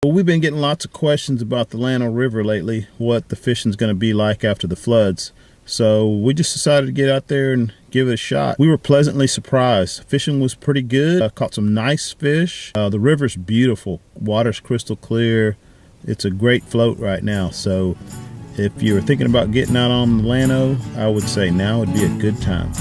Well, we've been getting lots of questions about the Llano River lately, what the fishing's going to be like after the floods. So we just decided to get out there and give it a shot. We were pleasantly surprised. Fishing was pretty good. Caught some nice fish. The river's beautiful. Water's crystal clear. It's a great float right now. So if you're thinking about getting out on the Llano, I would say now would be a good time.